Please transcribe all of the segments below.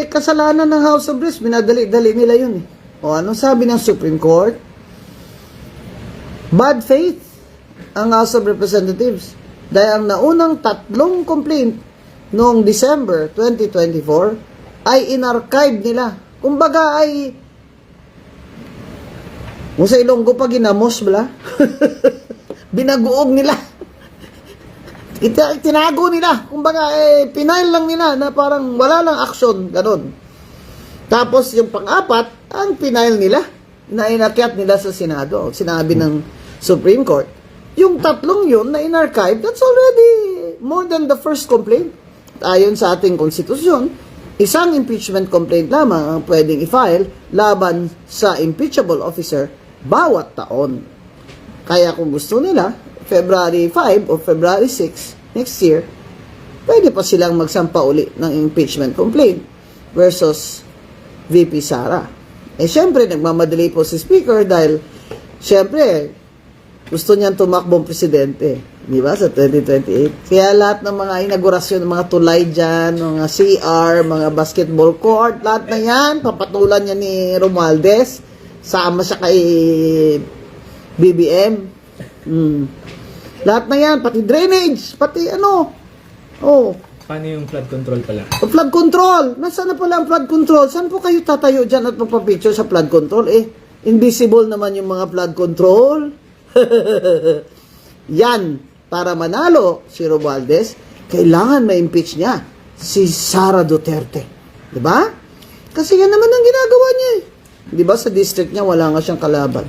kasalanan ng House of Reps, minadali-dali nila yun eh. O anong sabi ng Supreme Court? Bad faith ang House of Representatives. Dahil ang naunang 3 complaint noong December 2024 ay inarchive nila. Kumbaga ay kung sa Ilonggo pa ginamos bala. Binaguog nila. Tinago nila. Kumbaga pinail lang nila na parang wala lang aksyon. Ganon. Tapos yung pang-apat, ang pinail nila na inakyat nila sa Senado. Sinabi ng Supreme Court, yung 3 yun na in-archive, that's already more than the first complaint. Ayon sa ating konstitusyon, isang impeachment complaint lamang ang pwedeng i-file laban sa impeachable officer bawat taon. Kaya kung gusto nila, February 5 o February 6 next year, pwede pa silang magsampa uli ng impeachment complaint versus VP Sara. Syempre, nagmamadali po si Speaker dahil, syempre, gusto niyang tumakbong presidente, di ba, sa 2028. Kaya lahat ng mga inaugurasyon, ng mga tulay dyan, mga CR, mga basketball court, lahat na yan, papatulan niya ni Romualdez, sama siya kay BBM. Lahat na yan, pati drainage, pati ano. Paano yung flood control pala? Flood control! Nasaan na pala ang flood control? Saan po kayo tatayo dyan at magpapicture sa flood control? Invisible naman yung mga flood control. Yan, para manalo si Romualdez, kailangan ma-impeach niya si Sara Duterte. Diba? Kasi yan naman ang ginagawa niya eh. Diba sa district niya, wala nga siyang kalaban.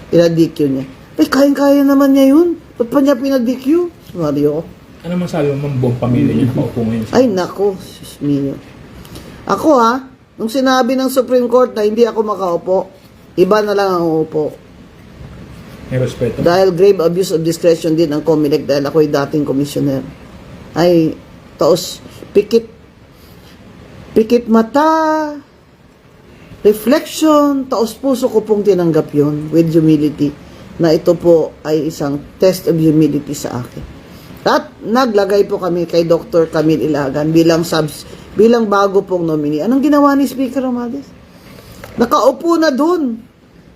Pinag-DQ niya. Kayang-kaya naman niya yun. Ba't pa niya pinag-DQ? Mario. Ano masabi mo buong pamilya niya nakaupo ngayon? Ay, nako. Sus mio. Ako nung sinabi ng Supreme Court na hindi ako makaupo, iba na lang ang uupo. May respeto. Dahil grave abuse of discretion din ang COMELEC dahil ako'y dating commissioner. Ay, taos, pikit mata, reflection, taos puso ko pong tinanggap yun with humility na ito po ay isang test of humility sa akin. At naglagay po kami kay Dr. Camille Ilagan bilang bago pong nominee. Anong ginawa ni Speaker Romualdez? Nakaupo na dun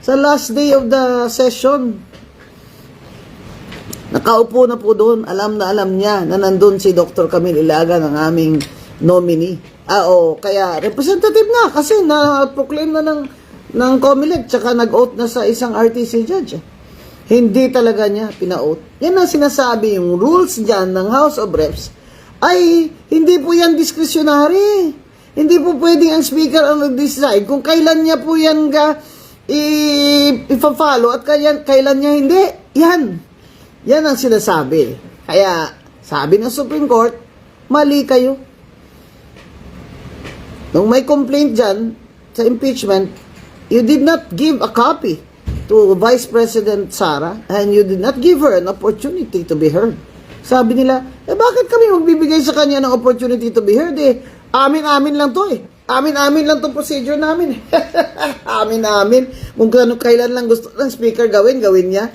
sa last day of the session. Nakaupo na po doon. Alam na alam niya na nandun si Dr. Camille Ilagan, ang aming nominee. Kaya representative na kasi na-proclaim na ng COMELEC tsaka nag-oath na sa isang RTC judge. Hindi talaga niya pina-oath. Yan ang sinasabi, yung rules dyan ng House of Reps ay hindi po yan discretionary. Hindi po pwedeng ang speaker ang nag-decide kung kailan niya po yan ipa-follow at kailan niya hindi. Yan ang sinasabi. Kaya sabi ng Supreme Court, mali kayo. Nung may complaint dyan sa impeachment, you did not give a copy to Vice President Sara and you did not give her an opportunity to be heard. Sabi nila, bakit kami magbibigay sa kanya ng opportunity to be heard? Amin-amin lang to Amin-amin lang itong procedure namin. Amin-amin. Kung kailan lang gusto ng speaker gawin niya.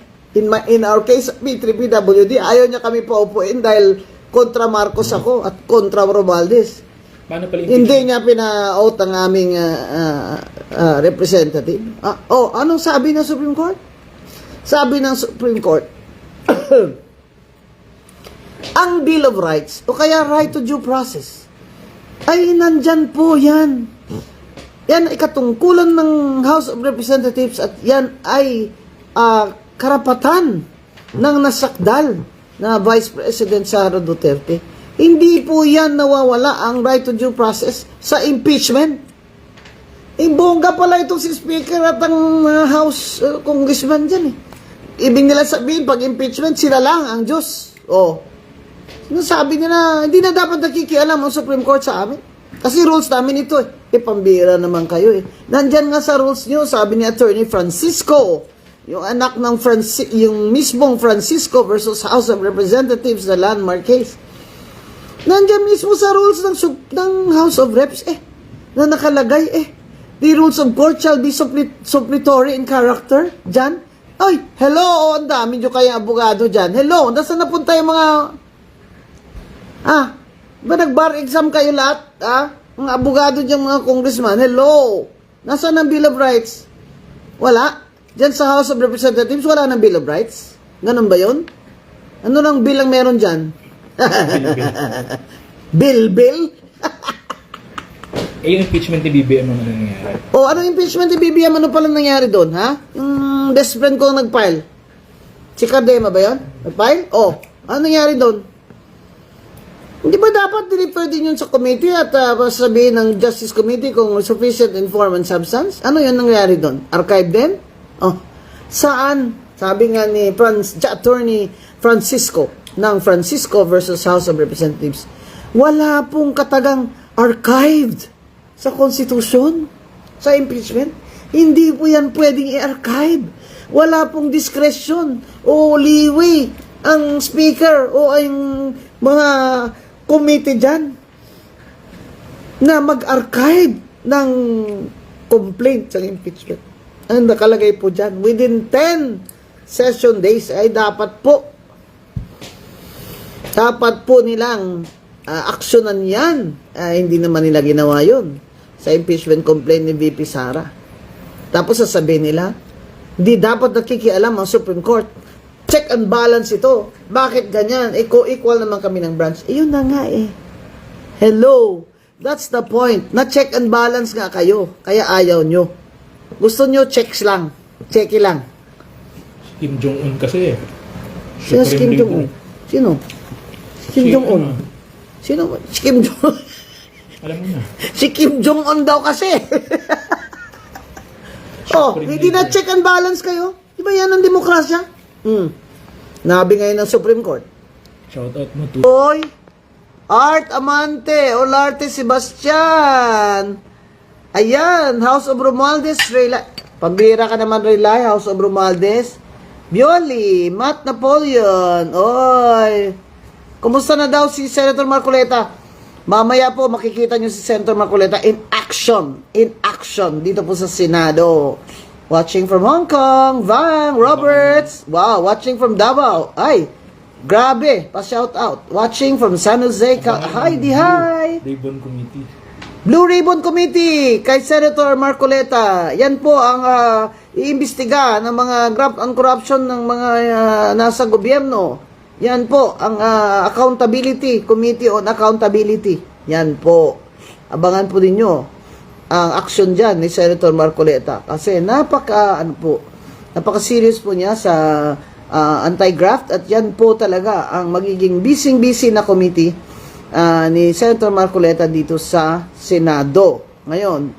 In our case, P3PWD, ayaw niya kami paupuin dahil kontra Marcos ako at kontra Romualdez. Hindi niya pina-out ang aming representative. Anong sabi ng Supreme Court? Sabi ng Supreme Court, ang Bill of Rights, o kaya right to due process, ay nandyan po yan. Yan ay katungkulan ng House of Representatives at yan ay karapatan ng nasakdal na Vice President Sara Duterte. Hindi po yan nawawala ang right to due process sa impeachment. Bongga pala itong si Speaker at ang House Congressman dyan Ibig nila sabihin, pag impeachment, sila lang ang Diyos. Sabi nila, hindi na dapat nakikialam ang Supreme Court sa amin. Kasi rules namin ito pambira naman kayo Nandyan nga sa rules nyo, sabi ni Attorney Francisco, yung anak ng yung mismong Francisco versus House of Representatives na landmark case. Nandyan mismo sa rules ng House of Reps na nakalagay the rules of court shall be suppletory in character dyan. Ay, hello, ang dami nyo kayong abogado dyan. Hello, nasaan napunta yung mga ba nag-bar exam kayo lahat? Mga abogado diyang mga congressman, hello! Nasaan ang Bill of Rights? Wala. Diyan sa House of Representatives, wala ng Bill of Rights. Ganun ba yun? Ano lang bill ang meron dyan? Bill? Yung impeachment ni BBM ano nangyayari? O, anong impeachment ni BBM? Ano pala nangyari doon, ha? Yung best friend ko nag-file. Si Cardema ba yun? Nag-file? O, ano nangyari doon? Hindi ba dapat deliver din yun sa committee at sabihin ng Justice Committee kung sufficient in form and substance? Ano yun nangyari doon? Archive din? Oh, saan? Sabi nga ni Attorney Francisco ng Francisco versus House of Representatives, wala pong katagang archived sa Constitution, sa impeachment. Hindi po yan pwedeng i-archive. Wala pong discretion o leeway ang speaker o ang mga committee dyan na mag-archive ng complaint sa impeachment. Ang nakalagay po dyan, within 10 session days ay dapat po nilang aksyonan yan. Hindi naman nila ginawa yun sa impeachment complaint ni VP Sara. Tapos sasabihin nila, hindi dapat nakikialam ang Supreme Court. Check and balance ito. Bakit ganyan? Equal naman kami ng branch. Yun na nga eh. Hello. That's the point. Na check and balance nga kayo. Kaya ayaw nyo. Gusto nyo checks lang. Checky lang. Kim Jong-un kasi eh. Sino si Kim Jong-un? Sino? Si Kim Jong-un. Ano? Sino? Si Kim Jong-un. Alam mo na. Si Kim Jong-un daw kasi. Hindi na check and balance kayo. Di ba yan ang demokrasya? Nabi ngayon ng Supreme Court. Shout out mo to. Hoy, Art Amante, Olarte Sebastian. Ayan, House of Romualdez, pambira ka naman Relay, House of Romualdez. Bioli, Matt Napoleon. Oy, kumusta na daw si Senator Marcoleta? Mamaya po makikita nyo si Senator Marcoleta in action dito po sa Senado. Watching from Hong Kong, Vang Roberts. Wow, watching from Davao. Ay, grabe, pa-shout out. Watching from San Jose. Hi. Ribbon Committee. Blue Ribbon Committee kay Senator Marcoleta. Yan po ang iimbestiga ng mga graft and corruption ng mga nasa gobyerno. Yan po ang Accountability Committee on Accountability. Yan po. Abangan po ninyo ang action dyan ni Senator Marcoleta. Kasi napaka-serious po niya sa anti-graft at yan po talaga ang magiging busy na committee ni Senator Marcoleta dito sa Senado. Ngayon,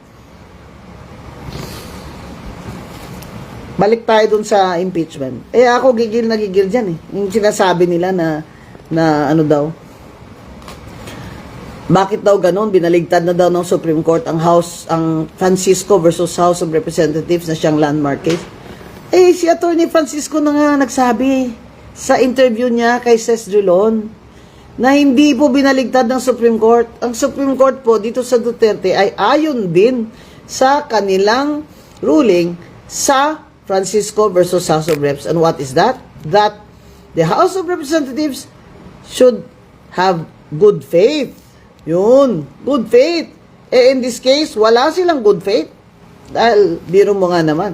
balik tayo dun sa impeachment. Ako gigil dyan eh. Yung sinasabi nila na ano daw, bakit daw ganun? Binaligtad na daw ng Supreme Court ang Francisco versus House of Representatives na siyang landmark case. Si Attorney Francisco na nga nagsabi sa interview niya kay Ses Drilon na hindi po binaligtad ng Supreme Court. Ang Supreme Court po dito sa Duterte ay ayon din sa kanilang ruling sa Francisco versus House of Reps. And what is that? That the House of Representatives should have good faith. Yun, good faith. In this case, wala silang good faith. Dahil, biro mo nga naman,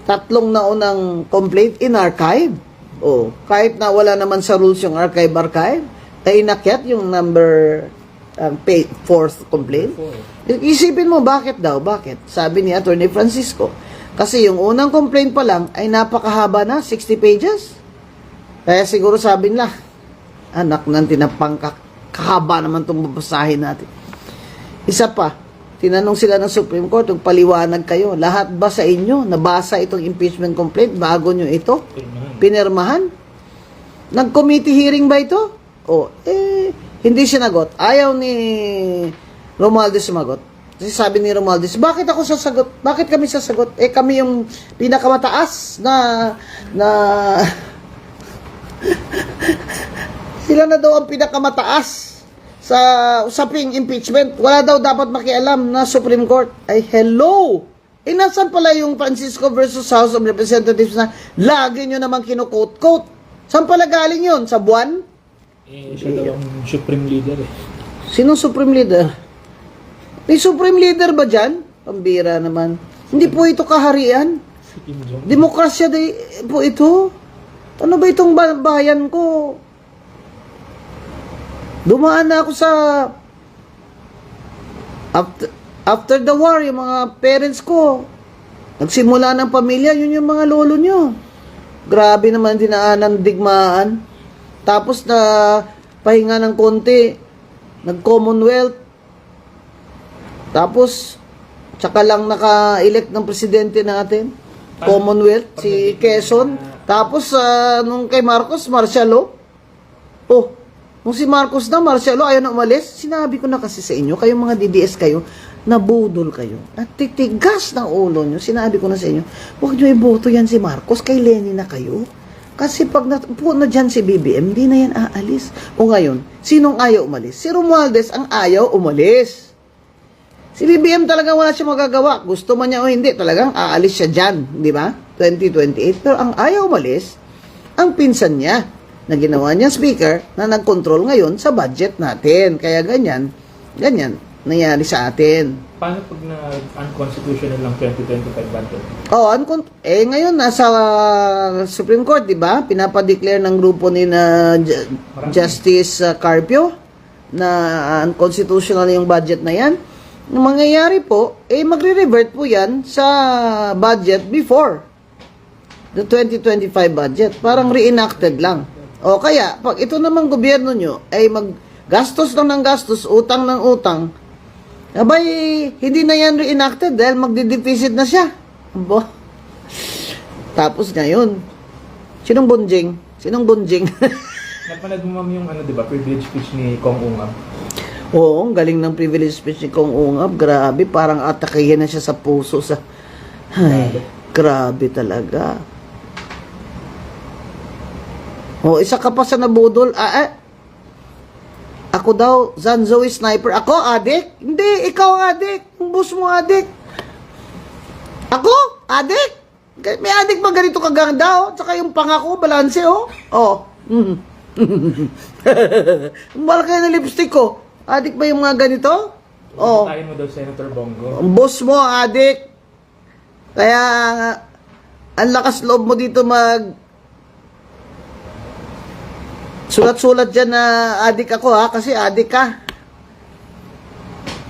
3 naunang complaint in archive. Kahit na wala naman sa rules yung archive, ay inakyat yung number 4th complaint. Isipin mo, bakit daw? Bakit? Sabi ni Attorney Francisco. Kasi yung unang complaint pa lang ay napakahaba na, 60 pages. Kaya siguro sabi nila, anak ng tinapangkak. Kahaba naman itong babasahin natin. Isa pa, tinanong sila ng Supreme Court, paliwanag kayo, lahat ba sa inyo nabasa itong impeachment complaint bago nyo ito pinirmahan? Nag-committee hearing ba ito? Hindi sinagot. Ayaw ni Romualdez sumagot. Kasi sabi ni Romualdez, bakit ako sasagot? Bakit kami sasagot? Kami yung pinakamataas na sila na daw ang pinakamataas sa usaping impeachment. Wala daw dapat makialam na Supreme Court. Hello! Nasan pala yung Francisco versus House of Representatives na lagi nyo naman kinukot-quote? Saan pala galing yun? Sa buwan? Siya daw ang Supreme Leader eh. Sino Supreme Leader? May supreme leader ba dyan? Pambira naman. Hindi po ito kaharian. Si Kim Jong-un. Demokrasya po ito. Ano ba itong bayan ko? Dumaan na ako sa after the war, yung mga parents ko, nagsimula ng pamilya, yun yung mga lolo nyo. Grabe naman dinaanan, digmaan. Tapos na pahinga ng konti, nag-Commonwealth. Tapos, tsaka lang naka-elect ng presidente natin. Commonwealth, si Quezon. Tapos, nung kay Marcos, martial law. Oh, nung si Marcos na, martial law, ayaw na umalis. Sinabi ko na kasi sa inyo, kayong mga DDS kayo, nabudol kayo. At titigas ng ulo nyo. Sinabi ko na sa inyo, huwag nyo iboto yan si Marcos, kay Lenin na kayo. Kasi pag napupo na dyan si BBM, hindi na yan aalis. O ngayon, sinong ayaw umalis? Si Romualdez ang ayaw umalis. Si BBM talaga wala siya magagawa. Gusto man niya o hindi, talagang aalis siya dyan. Di ba? 2028. Pero ang ayaw umalis, ang pinsan niya, na ginawa niya speaker, na nag-control ngayon sa budget natin. Kaya ganyan, nangyari sa atin. Paano pag na-unconstitutional lang 2025 budget? Oh, ngayon nasa Supreme Court, 'di ba? Pinapa-declare ng grupo ni na Justice Carpio na unconstitutional yung budget na 'yan. Ang mangyayari po, magre-revert po 'yan sa budget before the 2025 budget. Parang reenacted lang. O kaya, pag ito namang gobyerno nyo ay maggastos lang ng gastos, utang ng utang, abay, hindi na yan reenacted dahil magdi-deficit na siya. Abo. Tapos ngayon, sinong bunjing? Napanood mo ma'am yung di ba, privilege speech ni Kong Ungab? Oo, ang galing ng privilege speech ni Kong Ungab. Grabe, parang atakihin na siya sa puso. Ay, grabe talaga. O, isa ka pa sa nabudol. Ako daw, Zanzoe sniper. Ako, adik? Hindi, ikaw adik. Ang boss mo adik. Ako, adik? May adik ba ganito kaganda, oh? Tsaka yung pangako, balanse, oh. Oh. Malaki na lipstick ko. Adik ba yung mga ganito? Oh. Tayo mo daw, Senator Bongo. Ang boss mo, adik. Kaya, ang lakas loob mo dito sulat-sulat dyan na adik ako, ha? Kasi adik ka.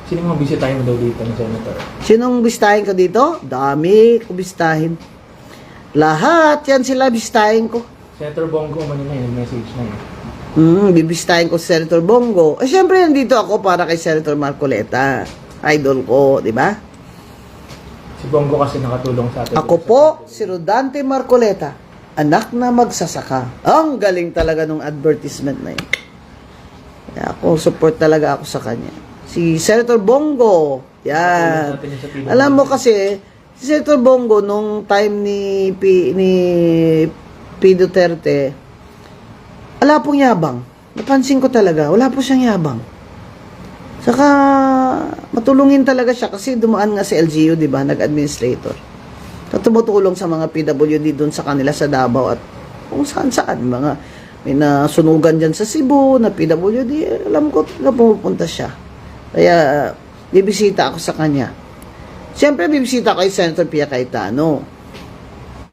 Sino mga bisitahin mo daw dito ng Senator? Sinong bistahin ko dito? Dami ko bistahin. Lahat yan sila bistahin ko. Senator Bongo, umano na yun, message na yun. Bibistahin ko si Senator Bongo. Siyempre, nandito ako para kay Senator Marcoleta. Idol ko, di ba? Si Bongo kasi nakatulong sa atin. Ako po, si Rodante Marcoleta. Anak na magsasaka. Ang galing talaga nung advertisement na yun. Kaya ako, support talaga ako sa kanya. Si Senator Bongo. Yan. Alam mo kasi, si Senator Bongo, nung time ni P. Duterte, wala pong yabang. Napansin ko talaga, wala po siyang yabang. Saka, matulungin talaga siya kasi dumaan nga si LGU, di ba? Nag-administrator. Na tumutulong sa mga PWD doon sa kanila sa Davao at kung saan-saan. May nasunugan dyan sa Cebu na PWD. Alam ko na pumupunta siya. Kaya, bibisita ako sa kanya. Siyempre, bibisita ko kay Senator Pia Cayetano.